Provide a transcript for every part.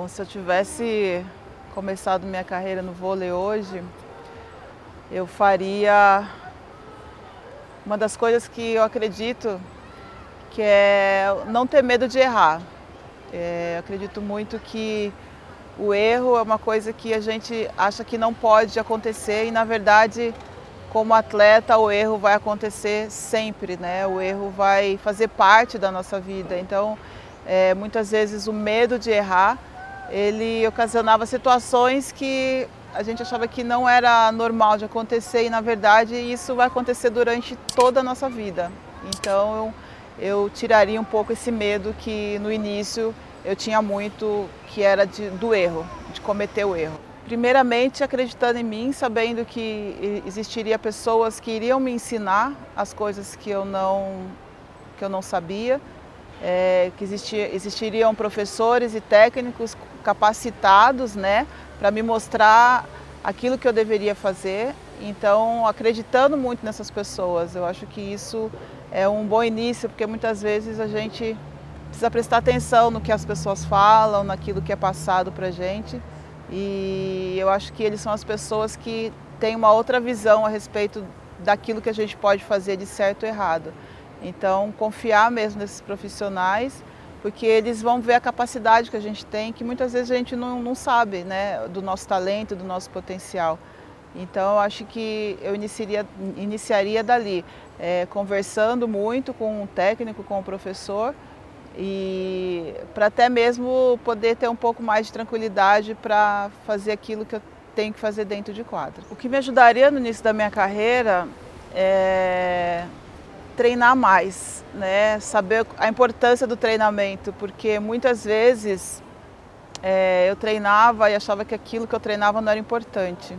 Bom, se eu tivesse começado minha carreira no vôlei hoje, eu faria uma das coisas que eu acredito que é não ter medo de errar. Eu acredito muito que o erro é uma coisa que a gente acha que não pode acontecer e, na verdade, como atleta, o erro vai acontecer sempre, né? O erro vai fazer parte da nossa vida. Então, muitas vezes o medo de errar, ele ocasionava situações que a gente achava que não era normal de acontecer e, na verdade, isso vai acontecer durante toda a nossa vida. Então, eu tiraria um pouco esse medo que no início eu tinha muito, que era do erro, de cometer o erro. Primeiramente, acreditando em mim, sabendo que existiria pessoas que iriam me ensinar as coisas que eu não sabia, que existiriam professores e técnicos capacitados, né, para me mostrar aquilo que eu deveria fazer. Então, acreditando muito nessas pessoas, eu acho que isso é um bom início, porque muitas vezes a gente precisa prestar atenção no que as pessoas falam, naquilo que é passado para a gente. E eu acho que eles são as pessoas que têm uma outra visão a respeito daquilo que a gente pode fazer de certo ou errado. Então, confiar mesmo nesses profissionais, porque eles vão ver a capacidade que a gente tem, que muitas vezes a gente não sabe, né, do nosso talento, do nosso potencial. Então, eu acho que eu iniciaria dali, conversando muito com o técnico, com o professor, e para até mesmo poder ter um pouco mais de tranquilidade para fazer aquilo que eu tenho que fazer dentro de quadra. O que me ajudaria no início da minha carreira é treinar mais, né? Saber a importância do treinamento, porque muitas vezes eu treinava e achava que aquilo que eu treinava não era importante.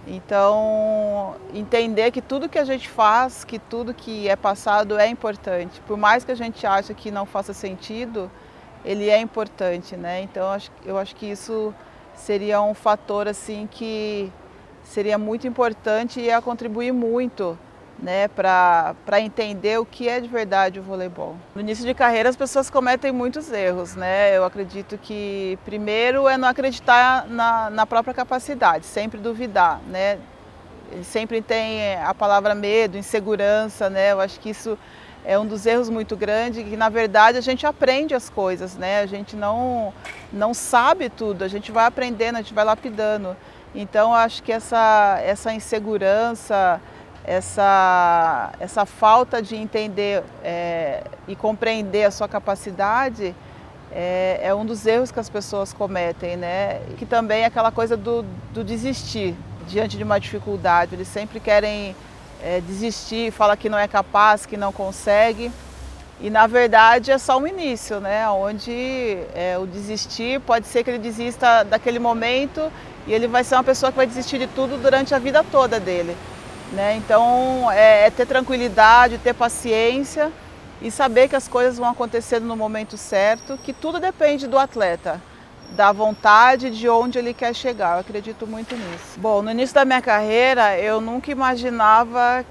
Então, entender que tudo que a gente faz, que tudo que é passado é importante. Por mais que a gente ache que não faça sentido, ele é importante, né? Então, eu acho que isso seria um fator assim que seria muito importante e ia contribuir muito, né, para entender o que é de verdade o voleibol. No início de carreira as pessoas cometem muitos erros, né? Eu acredito que primeiro é não acreditar na própria capacidade, sempre duvidar, né? Sempre tem a palavra medo, insegurança, né? Eu acho que isso é um dos erros muito grandes, que na verdade a gente aprende as coisas, né? A gente não sabe tudo, a gente vai aprendendo, a gente vai lapidando. Então eu acho que essa insegurança, essa falta de entender e compreender a sua capacidade é um dos erros que as pessoas cometem, né? Que também é aquela coisa do desistir diante de uma dificuldade. Eles sempre querem desistir, fala que não é capaz, que não consegue. E na verdade é só um início, né? Onde o desistir pode ser que ele desista daquele momento e ele vai ser uma pessoa que vai desistir de tudo durante a vida toda dele. Né? Então, ter tranquilidade, ter paciência e saber que as coisas vão acontecendo no momento certo, que tudo depende do atleta, da vontade, de onde ele quer chegar. Eu acredito muito nisso. Bom, no início da minha carreira, eu nunca imaginava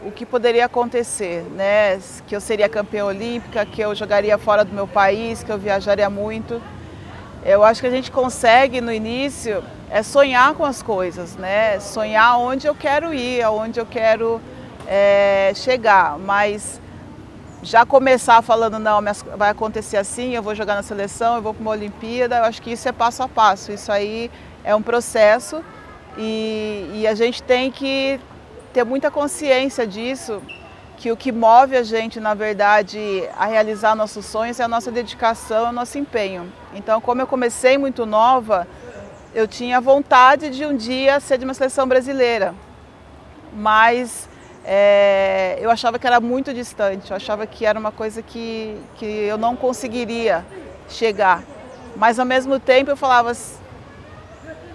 o que poderia acontecer, né? Que eu seria campeã olímpica, que eu jogaria fora do meu país, que eu viajaria muito. Eu acho que a gente consegue, no início, sonhar com as coisas, né? Sonhar onde eu quero ir, aonde eu quero chegar. Mas já começar falando, não, vai acontecer assim, eu vou jogar na seleção, eu vou para uma Olimpíada, eu acho que isso é passo a passo. Isso aí é um processo e a gente tem que ter muita consciência disso, que o que move a gente, na verdade, a realizar nossos sonhos é a nossa dedicação, é o nosso empenho. Então, como eu comecei muito nova, eu tinha vontade de um dia ser de uma seleção brasileira, mas eu achava que era muito distante, eu achava que era uma coisa que eu não conseguiria chegar. Mas, ao mesmo tempo, eu falava,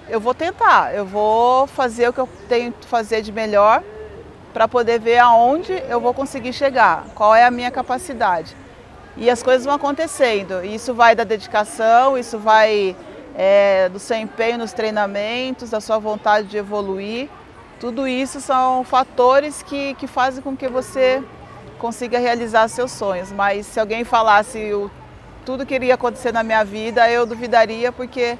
eu vou tentar, eu vou fazer o que eu tenho que fazer de melhor, para poder ver aonde eu vou conseguir chegar, qual é a minha capacidade. E as coisas vão acontecendo, isso vai da dedicação, isso vai do seu empenho nos treinamentos, da sua vontade de evoluir. Tudo isso são fatores que fazem com que você consiga realizar seus sonhos. Mas se alguém falasse tudo que iria acontecer na minha vida, eu duvidaria porque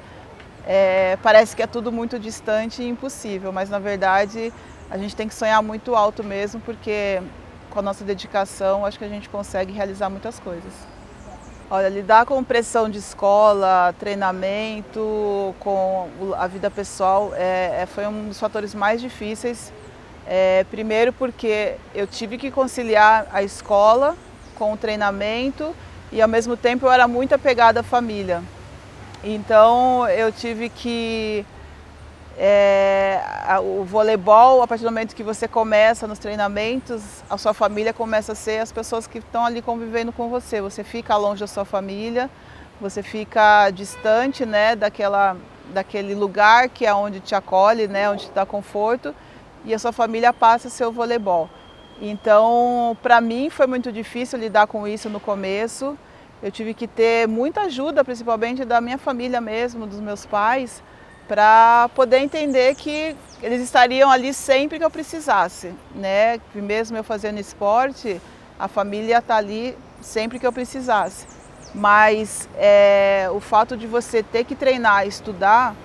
parece que é tudo muito distante e impossível, mas na verdade a gente tem que sonhar muito alto mesmo, porque com a nossa dedicação acho que a gente consegue realizar muitas coisas. Olha, lidar com pressão de escola, treinamento, com a vida pessoal, foi um dos fatores mais difíceis. Primeiro porque eu tive que conciliar a escola com o treinamento e ao mesmo tempo eu era muito apegada à família. Então eu tive que... o voleibol, a partir do momento que você começa nos treinamentos, a sua família começa a ser as pessoas que estão ali convivendo com você. Você fica longe da sua família, você fica distante, né, daquele lugar que é onde te acolhe, né, onde te dá conforto, e a sua família passa a ser o voleibol. Então, para mim foi muito difícil lidar com isso no começo. Eu tive que ter muita ajuda, principalmente da minha família mesmo, dos meus pais, para poder entender que eles estariam ali sempre que eu precisasse, né? Mesmo eu fazendo esporte, a família está ali sempre que eu precisasse. Mas o fato de você ter que treinar, estudar,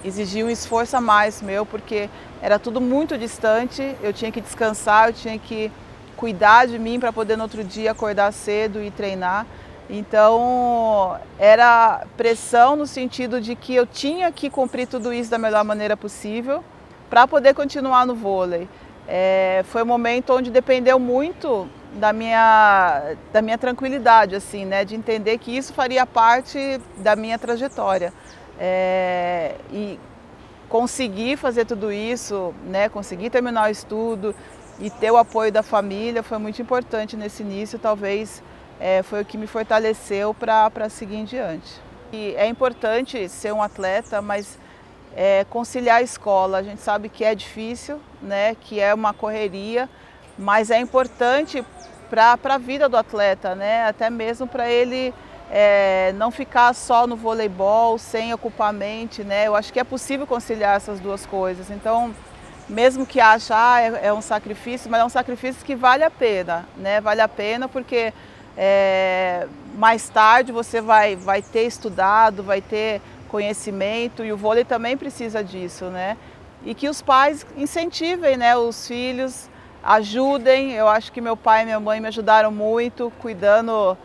exigia um esforço a mais meu, porque era tudo muito distante, eu tinha que descansar, eu tinha que cuidar de mim para poder no outro dia acordar cedo e treinar. Então, era pressão no sentido de que eu tinha que cumprir tudo isso da melhor maneira possível para poder continuar no vôlei. Foi um momento onde dependeu muito da minha tranquilidade, assim, né, de entender que isso faria parte da minha trajetória. E conseguir fazer tudo isso, né, conseguir terminar o estudo e ter o apoio da família foi muito importante nesse início, talvez foi o que me fortaleceu para seguir em diante. E é importante ser um atleta, mas conciliar a escola, a gente sabe que é difícil, né, que é uma correria, mas é importante para a vida do atleta, né, até mesmo para ele não ficar só no voleibol, sem ocupar a mente, né? Eu acho que é possível conciliar essas duas coisas. Então, mesmo que ache, é um sacrifício, mas é um sacrifício que vale a pena, né? Vale a pena porque mais tarde você vai ter estudado, vai ter conhecimento, e o vôlei também precisa disso, né? E que os pais incentivem, né, os filhos, ajudem. Eu acho que meu pai e minha mãe me ajudaram muito, cuidando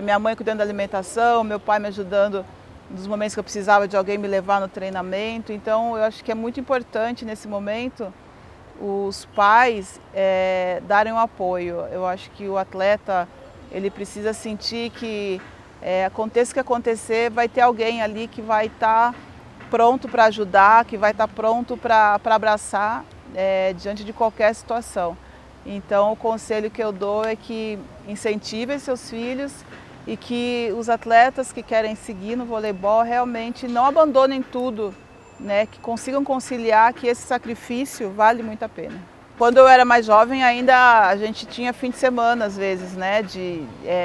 minha mãe cuidando da alimentação, meu pai me ajudando nos momentos que eu precisava de alguém me levar no treinamento. Então eu acho que é muito importante nesse momento os pais darem um apoio. Eu acho que o atleta ele precisa sentir que aconteça o que acontecer, vai ter alguém ali que vai estar pronto para ajudar, que vai estar pronto para abraçar diante de qualquer situação. Então, o conselho que eu dou é que incentivem seus filhos e que os atletas que querem seguir no voleibol realmente não abandonem tudo, né? Que consigam conciliar, que esse sacrifício vale muito a pena. Quando eu era mais jovem, ainda a gente tinha fim de semana, às vezes, né?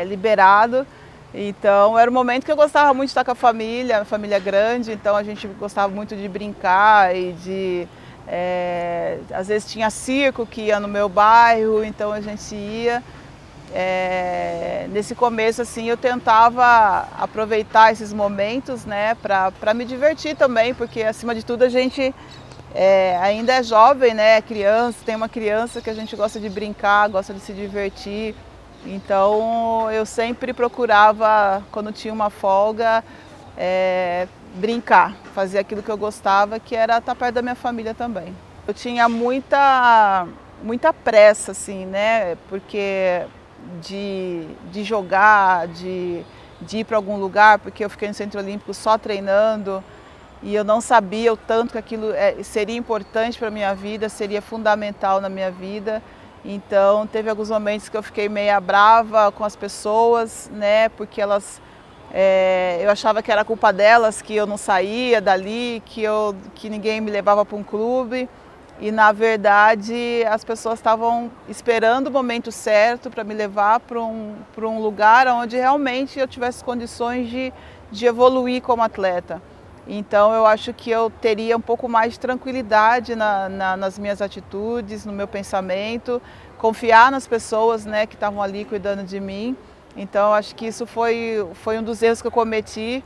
Liberado. Então, era um momento que eu gostava muito de estar com a família grande, então a gente gostava muito de brincar e de... às vezes tinha circo que ia no meu bairro, então a gente ia. Nesse começo assim eu tentava aproveitar esses momentos, né, para me divertir também, porque acima de tudo a gente ainda é jovem, né, é criança, tem uma criança que a gente gosta de brincar, gosta de se divertir. Então eu sempre procurava, quando tinha uma folga, brincar, fazer aquilo que eu gostava, que era estar perto da minha família também. Eu tinha muita pressa, assim, né, porque de jogar, de ir para algum lugar, porque eu fiquei no Centro Olímpico só treinando e eu não sabia o tanto que aquilo seria importante para a minha vida, seria fundamental na minha vida. Então teve alguns momentos que eu fiquei meio brava com as pessoas, né, porque eu achava que era culpa delas, que eu não saía dali, que ninguém me levava para um clube. E na verdade as pessoas estavam esperando o momento certo para me levar para um lugar onde realmente eu tivesse condições de evoluir como atleta. Então eu acho que eu teria um pouco mais de tranquilidade nas minhas atitudes, no meu pensamento, confiar nas pessoas, né, que estavam ali cuidando de mim. Então acho que isso foi um dos erros que eu cometi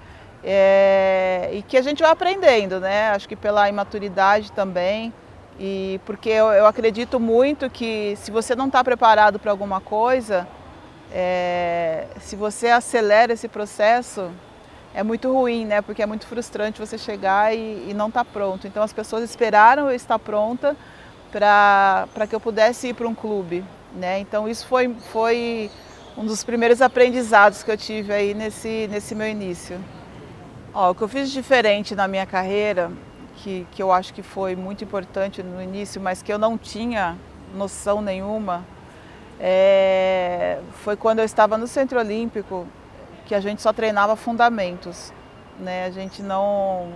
e que a gente vai aprendendo, né? Acho que pela imaturidade também e porque eu acredito muito que se você não está preparado para alguma coisa, se você acelera esse processo, é muito ruim, né? Porque é muito frustrante você chegar e não estar pronto. Então as pessoas esperaram eu estar pronta para que eu pudesse ir para um clube, né? Então isso foi um dos primeiros aprendizados que eu tive aí nesse meu início. Ó, o que eu fiz de diferente na minha carreira, que eu acho que foi muito importante no início, mas que eu não tinha noção nenhuma, foi quando eu estava no Centro Olímpico, que a gente só treinava fundamentos, né? A gente não,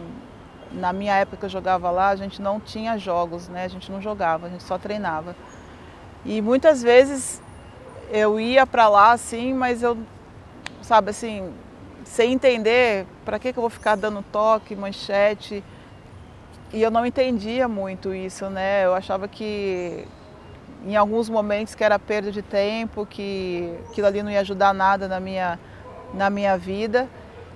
na minha época que eu jogava lá, a gente não tinha jogos, né? A gente não jogava, a gente só treinava. E muitas vezes eu ia para lá assim, mas eu, sabe assim, sem entender para que eu vou ficar dando toque, manchete. E eu não entendia muito isso, né? Eu achava que em alguns momentos que era perda de tempo, que aquilo ali não ia ajudar nada na minha vida.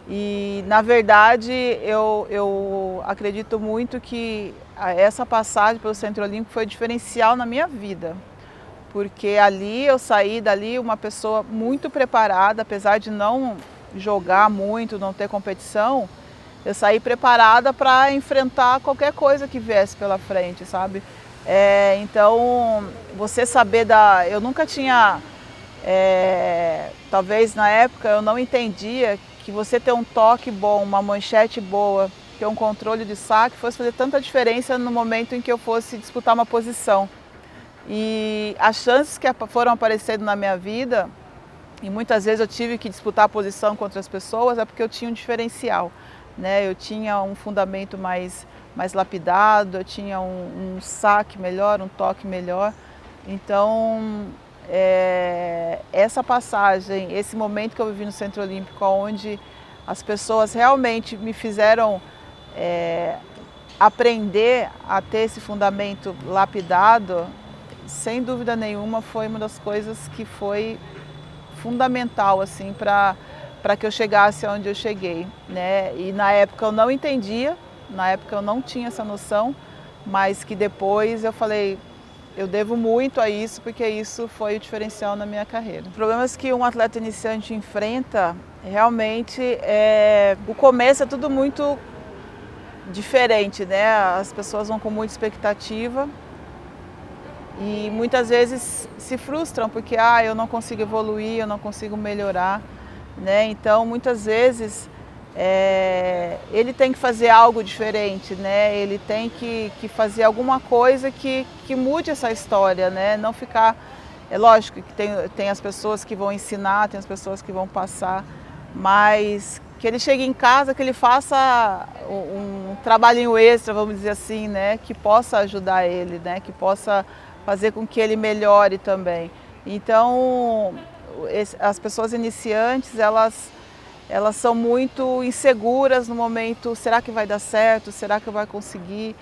E na verdade eu acredito muito que essa passagem pelo Centro Olímpico foi diferencial na minha vida. Porque ali eu saí dali uma pessoa muito preparada, apesar de não jogar muito, não ter competição, eu saí preparada para enfrentar qualquer coisa que viesse pela frente, sabe? Então, você saber eu nunca tinha, talvez na época eu não entendia que você ter um toque bom, uma manchete boa, ter um controle de saque fosse fazer tanta diferença no momento em que eu fosse disputar uma posição. E as chances que foram aparecendo na minha vida, e muitas vezes eu tive que disputar a posição contra as pessoas, é porque eu tinha um diferencial, né? Eu tinha um fundamento mais lapidado, eu tinha um saque melhor, um toque melhor. Então, essa passagem, esse momento que eu vivi no Centro Olímpico, onde as pessoas realmente me fizeram aprender a ter esse fundamento lapidado, sem dúvida nenhuma foi uma das coisas que foi fundamental assim para que eu chegasse onde eu cheguei, né? E na época eu não entendia, na época eu não tinha essa noção, mas que depois eu falei, eu devo muito a isso porque isso foi o diferencial na minha carreira. Os problemas que um atleta iniciante enfrenta realmente o começo é tudo muito diferente, né? As pessoas vão com muita expectativa. E muitas vezes se frustram porque eu não consigo evoluir, eu não consigo melhorar, né? Então muitas vezes ele tem que fazer algo diferente, né? Ele tem que fazer alguma coisa que mude essa história, né? Não ficar, é lógico que tem as pessoas que vão ensinar, tem as pessoas que vão passar, mas que ele chegue em casa, que ele faça um trabalhinho extra, vamos dizer assim, né? Que possa ajudar ele, né? Que possa fazer com que ele melhore também. Então, as pessoas iniciantes, elas são muito inseguras no momento, será que vai dar certo? Será que vai conseguir?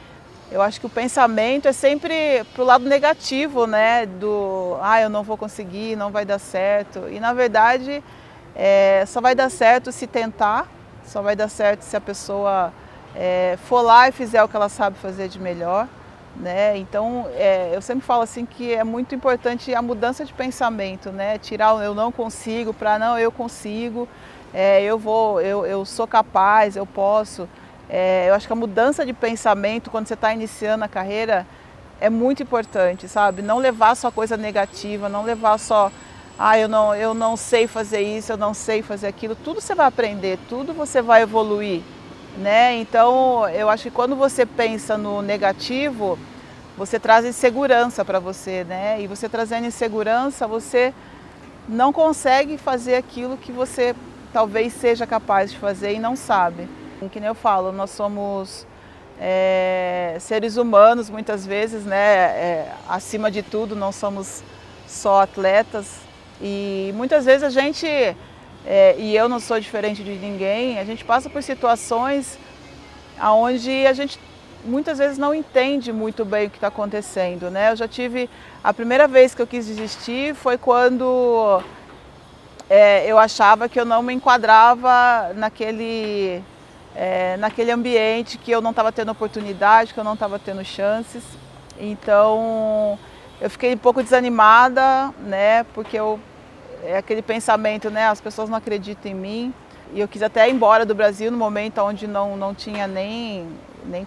Eu acho que o pensamento é sempre para o lado negativo, né? Eu não vou conseguir, não vai dar certo. E na verdade, só vai dar certo se tentar, só vai dar certo se a pessoa for lá e fizer o que ela sabe fazer de melhor. Né? Então, eu sempre falo assim que é muito importante a mudança de pensamento, né? Tirar o eu não consigo para não, eu consigo, eu sou capaz, eu posso. Eu acho que a mudança de pensamento quando você está iniciando a carreira é muito importante, sabe? Não levar só coisa negativa, não levar só, eu não sei fazer isso, eu não sei fazer aquilo. Tudo você vai aprender, tudo você vai evoluir. Né? Então, eu acho que quando você pensa no negativo, você traz insegurança para você, né? E você trazendo insegurança, você não consegue fazer aquilo que você talvez seja capaz de fazer e não sabe. Que nem eu falo, nós somos seres humanos muitas vezes, né? Acima de tudo, não somos só atletas. E muitas vezes a gente... e eu não sou diferente de ninguém, a gente passa por situações onde a gente muitas vezes não entende muito bem o que está acontecendo, né? Eu já tive, a primeira vez que eu quis desistir foi quando eu achava que eu não me enquadrava naquele ambiente, que eu não estava tendo oportunidade, que eu não estava tendo chances. Então eu fiquei um pouco desanimada, né, porque é aquele pensamento, né, as pessoas não acreditam em mim. E eu quis até ir embora do Brasil no momento onde não tinha nem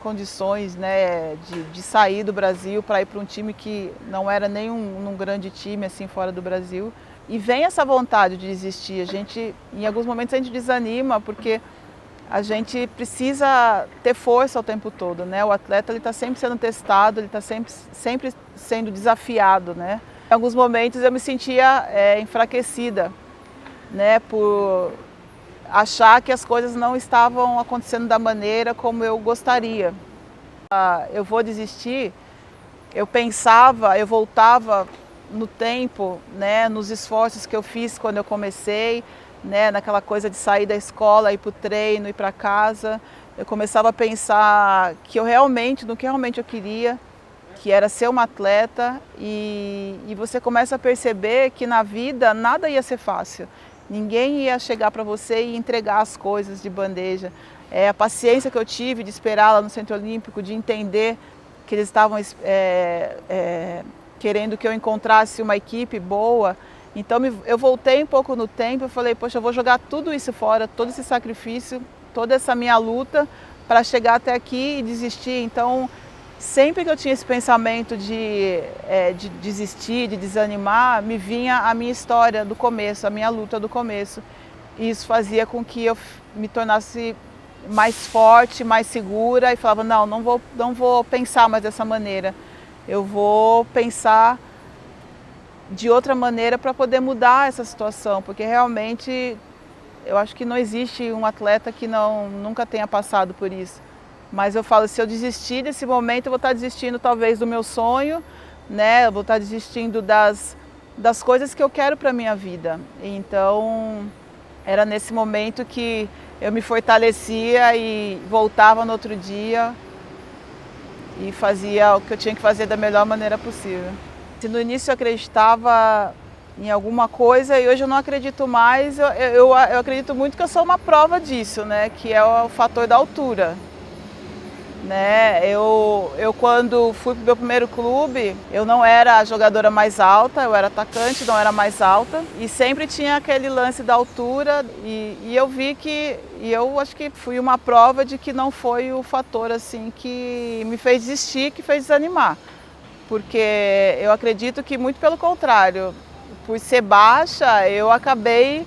condições, né, de sair do Brasil para ir para um time que não era nem um grande time assim fora do Brasil. E vem essa vontade de desistir. Em alguns momentos a gente desanima porque a gente precisa ter força o tempo todo, né? O atleta ele está sempre sendo testado, ele está sempre sendo desafiado, né? Em alguns momentos eu me sentia enfraquecida, né? Por achar que as coisas não estavam acontecendo da maneira como eu gostaria. Eu vou desistir, eu voltava no tempo, né, nos esforços que eu fiz quando eu comecei, né, naquela coisa de sair da escola, ir para o treino, ir para casa. Eu começava a pensar no que realmente eu queria, que era ser uma atleta, e você começa a perceber que na vida nada ia ser fácil. Ninguém ia chegar para você e entregar as coisas de bandeja. A paciência que eu tive de esperar lá no Centro Olímpico, de entender que eles estavam querendo que eu encontrasse uma equipe boa. Então eu voltei um pouco no tempo e falei, poxa, eu vou jogar tudo isso fora, todo esse sacrifício, toda essa minha luta para chegar até aqui e desistir. Então, sempre que eu tinha esse pensamento de desistir, de desanimar, me vinha a minha história do começo, a minha luta do começo. E isso fazia com que eu me tornasse mais forte, mais segura e falava, não vou pensar mais dessa maneira. Eu vou pensar de outra maneira para poder mudar essa situação, porque realmente eu acho que não existe um atleta que nunca tenha passado por isso. Mas eu falo, se eu desistir desse momento, eu vou estar desistindo talvez do meu sonho, né? Eu vou estar desistindo das coisas que eu quero para a minha vida. Então, era nesse momento que eu me fortalecia e voltava no outro dia e fazia o que eu tinha que fazer da melhor maneira possível. Se no início eu acreditava em alguma coisa e hoje eu não acredito mais, eu acredito muito que eu sou uma prova disso, né? Que é o fator da altura. Né? Eu quando fui para o meu primeiro clube, eu não era a jogadora mais alta, eu era atacante, não era mais alta. E sempre tinha aquele lance da altura e eu vi e eu acho que fui uma prova de que não foi o fator assim que me fez desistir, que fez desanimar. Porque eu acredito que muito pelo contrário, por ser baixa, eu acabei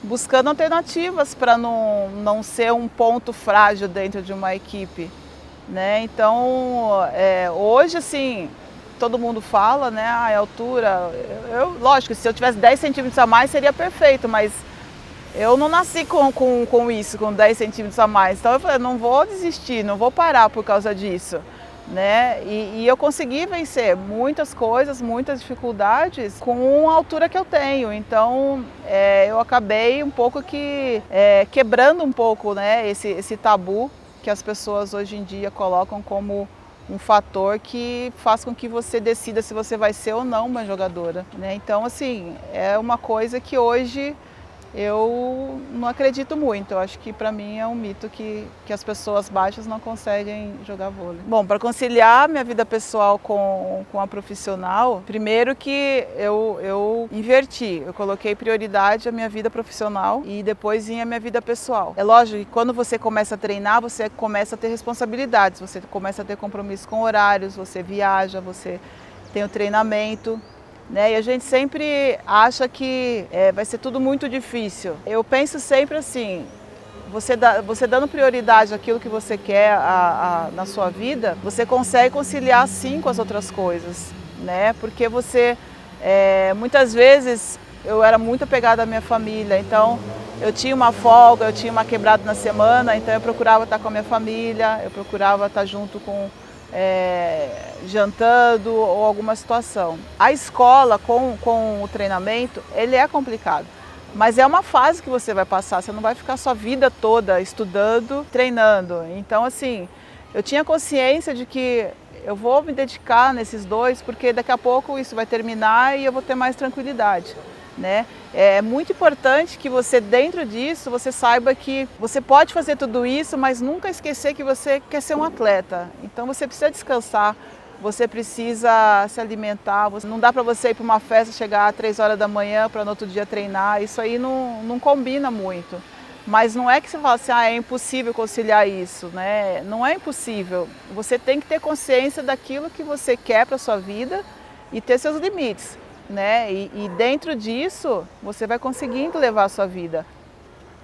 buscando alternativas para não ser um ponto frágil dentro de uma equipe. Né? Então, hoje, assim, todo mundo fala, né, a altura. Lógico, se eu tivesse 10 centímetros a mais seria perfeito, mas eu não nasci com isso, com 10 centímetros a mais. Então eu falei, não vou desistir, não vou parar por causa disso. Né? E eu consegui vencer muitas coisas, muitas dificuldades com a altura que eu tenho. Então eu acabei um pouco quebrando um pouco, né, esse tabu que as pessoas hoje em dia colocam como um fator que faz com que você decida se você vai ser ou não uma jogadora. Né? Então, assim, é uma coisa que hoje eu não acredito muito. Eu acho que para mim é um mito que as pessoas baixas não conseguem jogar vôlei. Bom, para conciliar minha vida pessoal com a profissional, primeiro que eu inverti. Eu coloquei prioridade à minha vida profissional e depois vinha a minha vida pessoal. É lógico que quando você começa a treinar, você começa a ter responsabilidades, você começa a ter compromisso com horários, você viaja, você tem o treinamento. Né? E a gente sempre acha que vai ser tudo muito difícil. Eu penso sempre assim, você dando prioridade àquilo que você quer na sua vida, você consegue conciliar sim com as outras coisas. Né? Porque muitas vezes, eu era muito apegada à minha família, então eu tinha uma folga, eu tinha uma quebrada na semana, então eu procurava estar com a minha família, eu procurava estar junto com jantando ou alguma situação. A escola com o treinamento, ele é complicado, mas é uma fase que você vai passar, você não vai ficar sua vida toda estudando, treinando. Então, assim, eu tinha consciência de que eu vou me dedicar nesses dois, porque daqui a pouco isso vai terminar e eu vou ter mais tranquilidade. né? É muito importante que você, dentro disso, você saiba que você pode fazer tudo isso, mas nunca esquecer que você quer ser um atleta. Então você precisa descansar, você precisa se alimentar, não dá para você ir para uma festa, chegar às 3 horas da manhã para no outro dia treinar, isso aí não combina muito. Mas não é que você fala assim, é impossível conciliar isso, né? Não é impossível. Você tem que ter consciência daquilo que você quer para a sua vida e ter seus limites, né? E dentro disso, você vai conseguindo levar a sua vida.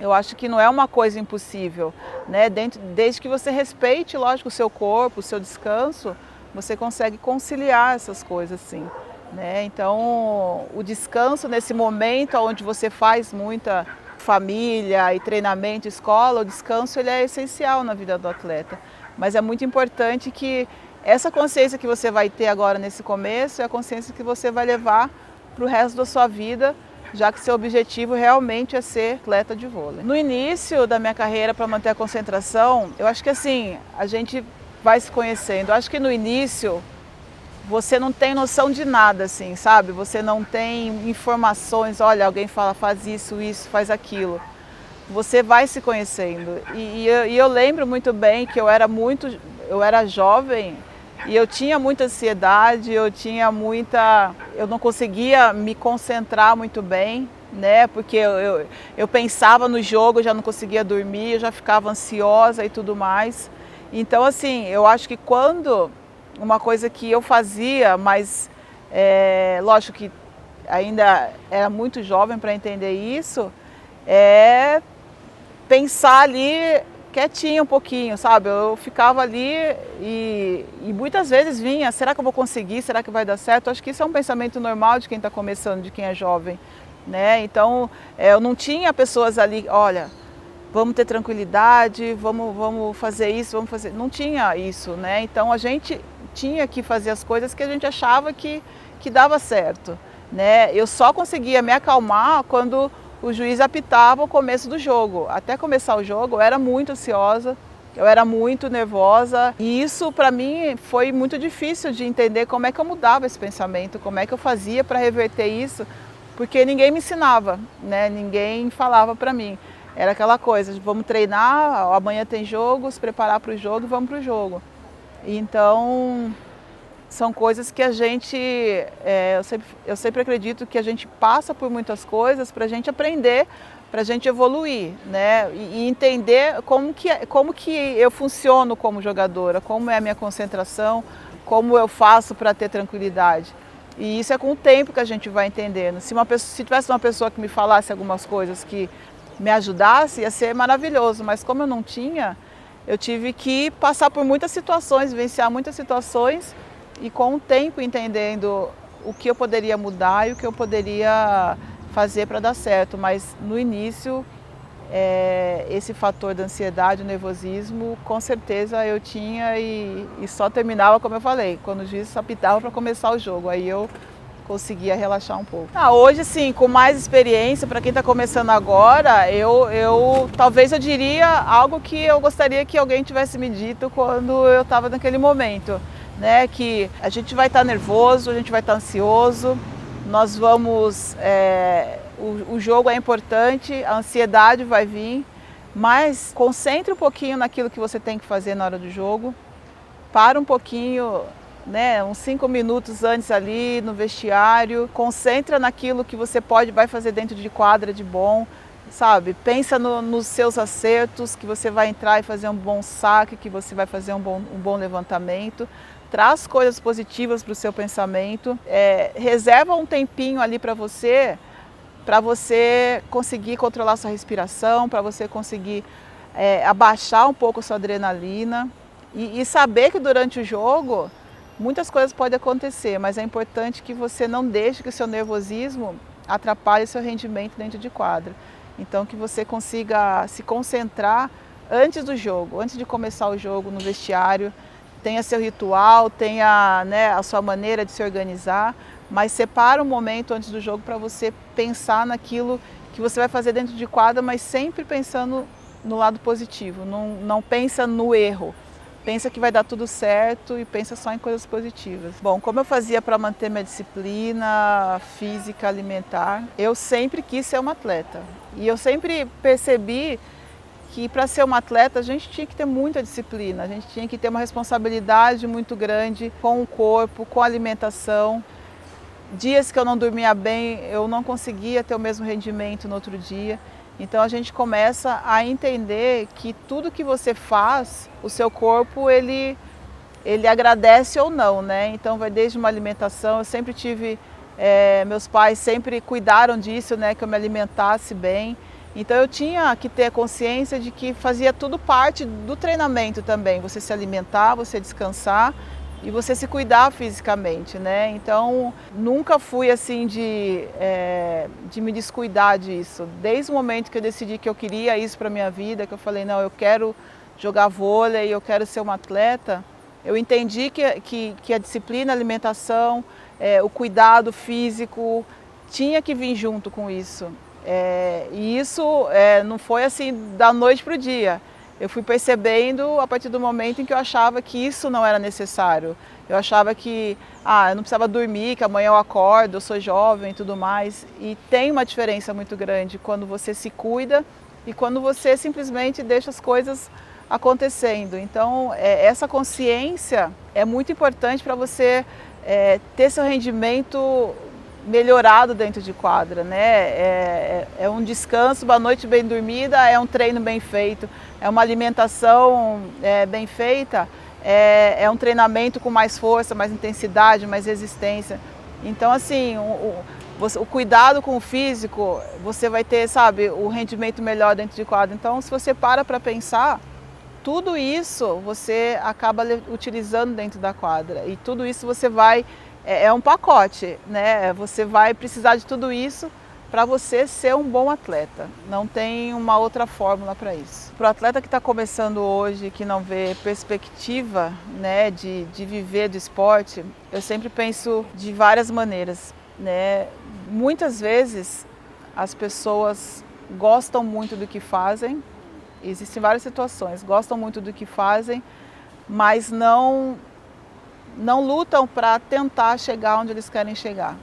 Eu acho que não é uma coisa impossível, né? Desde que você respeite, lógico, o seu corpo, o seu descanso, você consegue conciliar essas coisas, sim, né? Então, o descanso nesse momento onde você faz muita família e treinamento, escola, o descanso ele é essencial na vida do atleta. Mas é muito importante que essa consciência que você vai ter agora nesse começo é a consciência que você vai levar para o resto da sua vida, já que seu objetivo realmente é ser atleta de vôlei. No início da minha carreira, para manter a concentração, eu acho que assim, a gente vai se conhecendo. Eu acho que no início você não tem noção de nada, assim, sabe? Você não tem informações, olha, alguém fala, faz isso, faz aquilo. Você vai se conhecendo. E eu lembro muito bem que eu era jovem e eu tinha muita ansiedade, eu não conseguia me concentrar muito bem, né? Porque eu pensava no jogo, eu já não conseguia dormir, eu já ficava ansiosa e tudo mais. Então, assim, eu acho que uma coisa que eu fazia, mas lógico que ainda era muito jovem para entender isso, é pensar ali quietinho um pouquinho, sabe? Eu ficava ali e muitas vezes vinha, será que eu vou conseguir? Será que vai dar certo? Eu acho que isso é um pensamento normal de quem está começando, de quem é jovem, né? Então, eu não tinha pessoas ali, olha, vamos ter tranquilidade, vamos fazer isso, vamos fazer... Não tinha isso, né? Então a gente tinha que fazer as coisas que a gente achava que dava certo, né? Eu só conseguia me acalmar quando o juiz apitava o começo do jogo. Até começar o jogo eu era muito ansiosa, eu era muito nervosa e isso para mim foi muito difícil de entender como é que eu mudava esse pensamento, como é que eu fazia para reverter isso, porque ninguém me ensinava, né? Ninguém falava para mim. Era aquela coisa, vamos treinar, amanhã tem jogo, se preparar para o jogo e vamos para o jogo. Então, são coisas que a gente, eu sempre acredito que a gente passa por muitas coisas para a gente aprender, para a gente evoluir, né? E entender como que eu funciono como jogadora, como é a minha concentração, como eu faço para ter tranquilidade. E isso é com o tempo que a gente vai entendendo. Se tivesse uma pessoa que me falasse algumas coisas que me ajudasse, ia ser maravilhoso, mas como eu não tinha, eu tive que passar por muitas situações, vivenciar muitas situações e com o tempo entendendo o que eu poderia mudar e o que eu poderia fazer para dar certo, mas no início esse fator da ansiedade, o nervosismo, com certeza eu tinha e só terminava, como eu falei, quando o juiz apitava para começar o jogo, aí eu conseguia relaxar um pouco. Hoje, sim, com mais experiência, para quem está começando agora, talvez eu diria algo que eu gostaria que alguém tivesse me dito quando eu estava naquele momento, né? Que a gente vai estar nervoso, a gente vai estar ansioso, nós vamos... o jogo é importante, a ansiedade vai vir, mas concentre um pouquinho naquilo que você tem que fazer na hora do jogo, para um pouquinho, né, uns 5 minutos antes ali no vestiário, concentra naquilo que você vai fazer dentro de quadra de bom, sabe? Pensa nos seus acertos, que você vai entrar e fazer um bom saque, que você vai fazer um bom levantamento. Traz coisas positivas para o seu pensamento, reserva um tempinho ali para você conseguir controlar sua respiração, para você conseguir abaixar um pouco a sua adrenalina e saber que durante o jogo muitas coisas podem acontecer, mas é importante que você não deixe que o seu nervosismo atrapalhe o seu rendimento dentro de quadra. Então que você consiga se concentrar antes do jogo, antes de começar o jogo no vestiário, tenha seu ritual, tenha, né, a sua maneira de se organizar, mas separa um momento antes do jogo para você pensar naquilo que você vai fazer dentro de quadra, mas sempre pensando no lado positivo, não pensa no erro. pensa que vai dar tudo certo e pensa só em coisas positivas. Bom, como eu fazia para manter minha disciplina física, alimentar, eu sempre quis ser uma atleta. E eu sempre percebi que para ser uma atleta a gente tinha que ter muita disciplina, a gente tinha que ter uma responsabilidade muito grande com o corpo, com a alimentação. Dias que eu não dormia bem, eu não conseguia ter o mesmo rendimento no outro dia. Então a gente começa a entender que tudo que você faz, o seu corpo ele agradece ou não, né? Então vai desde uma alimentação, eu sempre tive, meus pais sempre cuidaram disso, né? Que eu me alimentasse bem. Então eu tinha que ter consciência de que fazia tudo parte do treinamento também, você se alimentar, você descansar e você se cuidar fisicamente, né? Então nunca fui assim de me descuidar disso. Desde o momento que eu decidi que eu queria isso para minha vida, que eu falei, não, eu quero jogar vôlei, eu quero ser uma atleta, eu entendi que a disciplina, a alimentação, o cuidado físico tinha que vir junto com isso. E isso não foi assim da noite para o dia. Eu fui percebendo a partir do momento em que eu achava que isso não era necessário. Eu achava que eu não precisava dormir, que amanhã eu acordo, eu sou jovem e tudo mais. E tem uma diferença muito grande quando você se cuida e quando você simplesmente deixa as coisas acontecendo. Então, essa consciência é muito importante para você ter seu rendimento melhorado dentro de quadra, né? É um descanso, uma noite bem dormida, é um treino bem feito, é uma alimentação bem feita, é um treinamento com mais força, mais intensidade, mais resistência. Então, assim, o cuidado com o físico, você vai ter, sabe, o rendimento melhor dentro de quadra. Então, se você para pensar, tudo isso você acaba utilizando dentro da quadra e tudo isso você vai é um pacote, né? Você vai precisar de tudo isso para você ser um bom atleta. Não tem uma outra fórmula para isso. Para o atleta que está começando hoje, que não vê perspectiva, né, de viver do esporte, eu sempre penso de várias maneiras, né? Muitas vezes as pessoas gostam muito do que fazem, existem várias situações, gostam muito do que fazem, mas não lutam para tentar chegar onde eles querem chegar.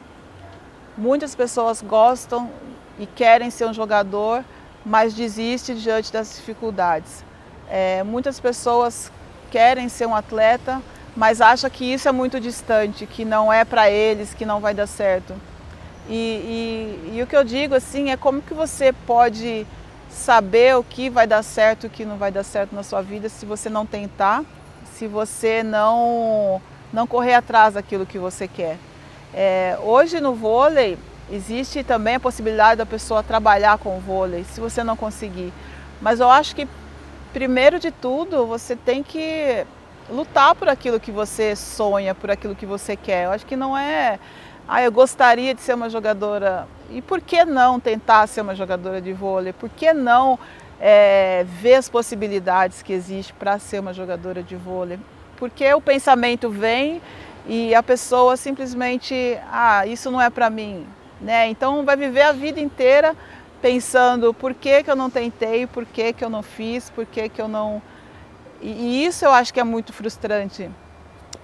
Muitas pessoas gostam e querem ser um jogador, mas desistem diante das dificuldades. Muitas pessoas querem ser um atleta, mas acham que isso é muito distante, que não é para eles, que não vai dar certo. E o que eu digo assim é como que você pode saber o que vai dar certo e o que não vai dar certo na sua vida se você não tentar, se você não correr atrás daquilo que você quer. Hoje no vôlei existe também a possibilidade da pessoa trabalhar com o vôlei, se você não conseguir. Mas eu acho que, primeiro de tudo, você tem que lutar por aquilo que você sonha, por aquilo que você quer. Eu acho que não é, eu gostaria de ser uma jogadora. E por que não tentar ser uma jogadora de vôlei? Por que não ver as possibilidades que existem para ser uma jogadora de vôlei? Porque o pensamento vem e a pessoa simplesmente, isso não é para mim, né? Então vai viver a vida inteira pensando por que eu não tentei, por que eu não fiz, por que eu não... E isso eu acho que é muito frustrante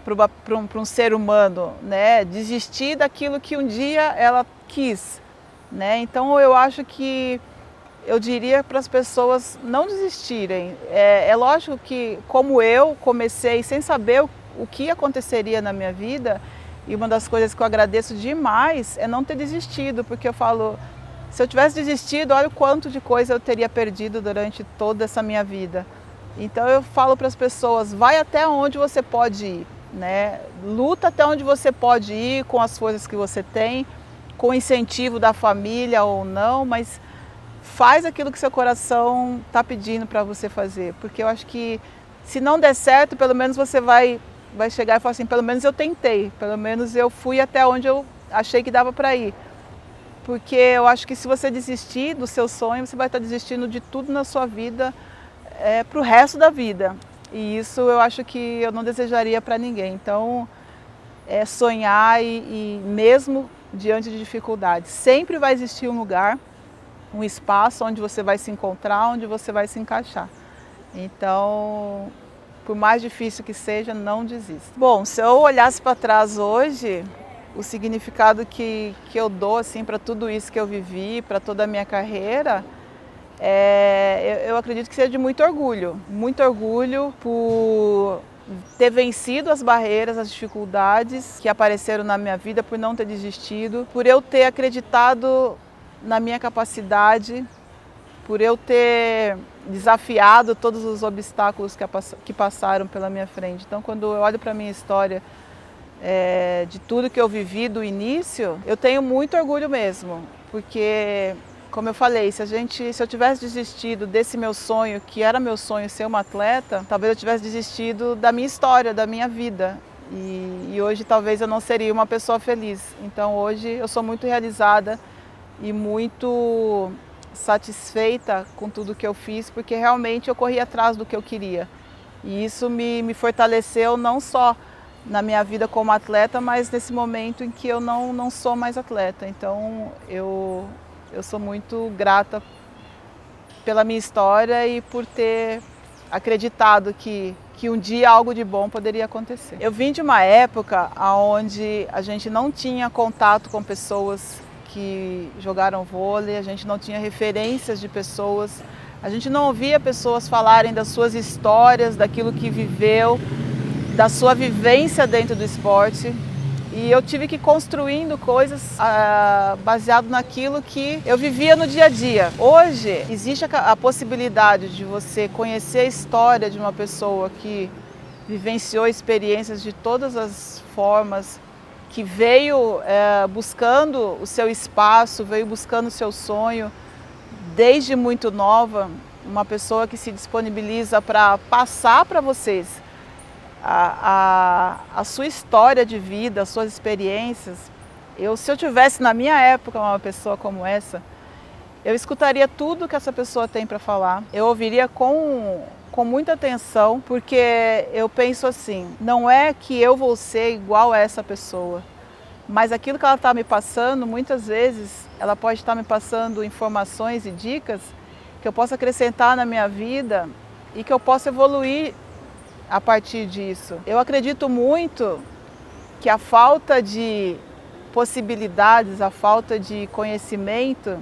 para um ser humano, né? Desistir daquilo que um dia ela quis, né? Então eu acho que eu diria para as pessoas não desistirem. É lógico que, como eu comecei sem saber o que aconteceria na minha vida, e uma das coisas que eu agradeço demais é não ter desistido, porque eu falo, se eu tivesse desistido, olha o quanto de coisa eu teria perdido durante toda essa minha vida. Então eu falo para as pessoas, vai até onde você pode ir, né? Luta até onde você pode ir com as forças que você tem, com o incentivo da família ou não, mas faz aquilo que seu coração está pedindo para você fazer, porque eu acho que se não der certo, pelo menos você vai chegar e falar assim, pelo menos eu tentei, pelo menos eu fui até onde eu achei que dava para ir. Porque eu acho que se você desistir do seu sonho, você vai estar desistindo de tudo na sua vida para o resto da vida. E isso eu acho que eu não desejaria para ninguém. Então, sonhar e mesmo diante de dificuldades, sempre vai existir um lugar, um espaço onde você vai se encontrar, onde você vai se encaixar. Então, por mais difícil que seja, não desista. Bom, se eu olhasse para trás hoje, o significado que eu dou assim, para tudo isso que eu vivi, para toda a minha carreira, eu acredito que seja de muito orgulho por ter vencido as barreiras, as dificuldades que apareceram na minha vida, por não ter desistido, por eu ter acreditado na minha capacidade, por eu ter desafiado todos os obstáculos que passaram pela minha frente. Então, quando eu olho para a minha história, de tudo que eu vivi do início, eu tenho muito orgulho mesmo, porque, como eu falei, se eu tivesse desistido desse meu sonho, que era meu sonho ser uma atleta, talvez eu tivesse desistido da minha história, da minha vida. E hoje talvez eu não seria uma pessoa feliz. Então hoje eu sou muito realizada e muito satisfeita com tudo que eu fiz, porque realmente eu corri atrás do que eu queria. E isso me fortaleceu não só na minha vida como atleta, mas nesse momento em que eu não sou mais atleta. Então eu sou muito grata pela minha história e por ter acreditado que um dia algo de bom poderia acontecer. Eu vim de uma época onde a gente não tinha contato com pessoas que jogaram vôlei, a gente não tinha referências de pessoas, a gente não ouvia pessoas falarem das suas histórias, daquilo que viveu, da sua vivência dentro do esporte. E eu tive que ir construindo coisas baseado naquilo que eu vivia no dia a dia. Hoje existe a possibilidade de você conhecer a história de uma pessoa que vivenciou experiências de todas as formas, que veio buscando o seu espaço, veio buscando o seu sonho desde muito nova, uma pessoa que se disponibiliza para passar para vocês a sua história de vida, as suas experiências. Se eu tivesse na minha época uma pessoa como essa, eu escutaria tudo que essa pessoa tem para falar, eu ouviria com muita atenção, porque eu penso assim, não é que eu vou ser igual a essa pessoa, mas aquilo que ela está me passando, muitas vezes, ela pode estar me passando informações e dicas que eu possa acrescentar na minha vida e que eu possa evoluir a partir disso. Eu acredito muito que a falta de possibilidades, a falta de conhecimento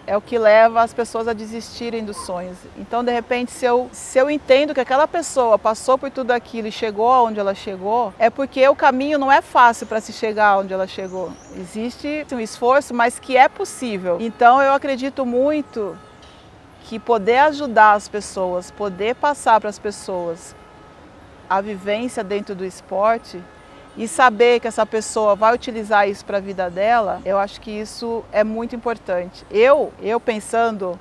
é o que leva as pessoas a desistirem dos sonhos. Então, de repente, se eu entendo que aquela pessoa passou por tudo aquilo e chegou aonde ela chegou, é porque o caminho não é fácil para se chegar onde ela chegou. Existe um esforço, mas que é possível. Então, eu acredito muito que poder ajudar as pessoas, poder passar para as pessoas a vivência dentro do esporte e saber que essa pessoa vai utilizar isso para a vida dela, eu acho que isso é muito importante. Eu pensando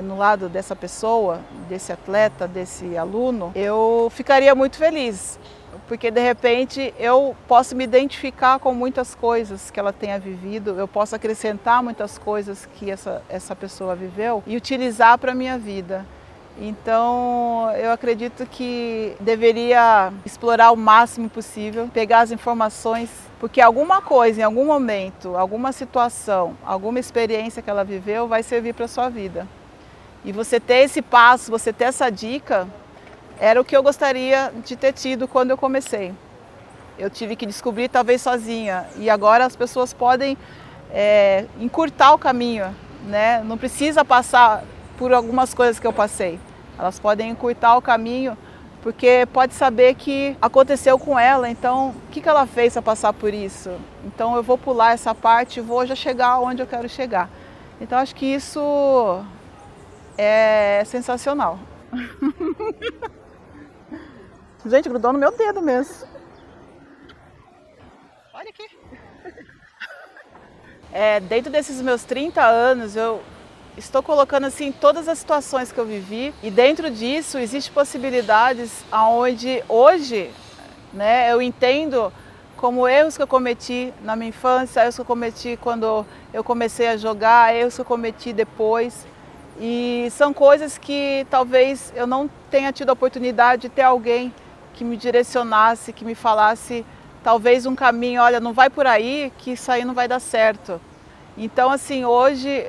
no lado dessa pessoa, desse atleta, desse aluno, eu ficaria muito feliz, porque de repente eu posso me identificar com muitas coisas que ela tenha vivido, eu posso acrescentar muitas coisas que essa pessoa viveu e utilizar para a minha vida. Então, eu acredito que deveria explorar o máximo possível, pegar as informações, porque alguma coisa, em algum momento, alguma situação, alguma experiência que ela viveu vai servir para a sua vida. E você ter esse passo, você ter essa dica, era o que eu gostaria de ter tido quando eu comecei. Eu tive que descobrir talvez sozinha, e agora as pessoas podem encurtar o caminho, né? Não precisa passar por algumas coisas que eu passei. Elas podem encurtar o caminho, porque pode saber que aconteceu com ela, então o que ela fez para passar por isso? Então eu vou pular essa parte e vou já chegar onde eu quero chegar. Então acho que isso é sensacional. Gente, grudou no meu dedo mesmo. Olha aqui. Dentro desses meus 30 anos, eu estou colocando assim todas as situações que eu vivi, e dentro disso existem possibilidades aonde hoje, né, eu entendo como erros que eu cometi na minha infância, erros que eu cometi quando eu comecei a jogar, erros que eu cometi depois. E são coisas que talvez eu não tenha tido a oportunidade de ter alguém que me direcionasse, que me falasse talvez um caminho, olha, não vai por aí, que isso aí não vai dar certo. Então, assim, hoje,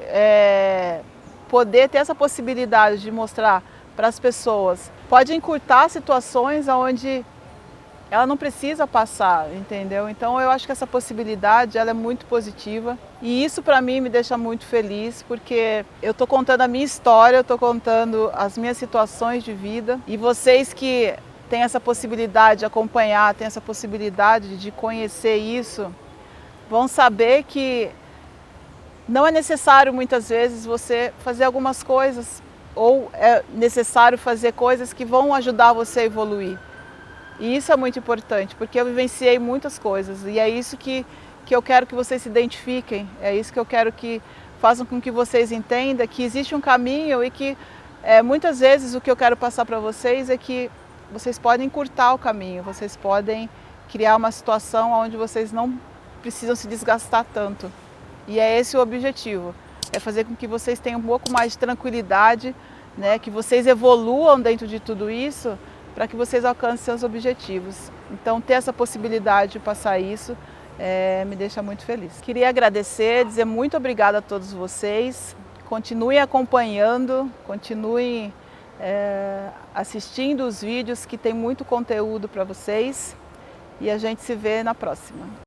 poder ter essa possibilidade de mostrar para as pessoas. Pode encurtar situações onde ela não precisa passar, entendeu? Então eu acho que essa possibilidade ela é muito positiva e isso para mim me deixa muito feliz porque eu estou contando a minha história, eu estou contando as minhas situações de vida e vocês que têm essa possibilidade de acompanhar, têm essa possibilidade de conhecer isso, vão saber que não é necessário muitas vezes você fazer algumas coisas ou é necessário fazer coisas que vão ajudar você a evoluir. E isso é muito importante, porque eu vivenciei muitas coisas e é isso que eu quero que vocês se identifiquem, é isso que eu quero que façam com que vocês entendam que existe um caminho e que muitas vezes o que eu quero passar para vocês é que vocês podem encurtar o caminho, vocês podem criar uma situação onde vocês não precisam se desgastar tanto. E é esse o objetivo, é fazer com que vocês tenham um pouco mais de tranquilidade, né, que vocês evoluam dentro de tudo isso, para que vocês alcancem seus objetivos. Então, ter essa possibilidade de passar isso me deixa muito feliz. Queria agradecer, dizer muito obrigada a todos vocês. Continuem acompanhando, continuem assistindo os vídeos que tem muito conteúdo para vocês. E a gente se vê na próxima.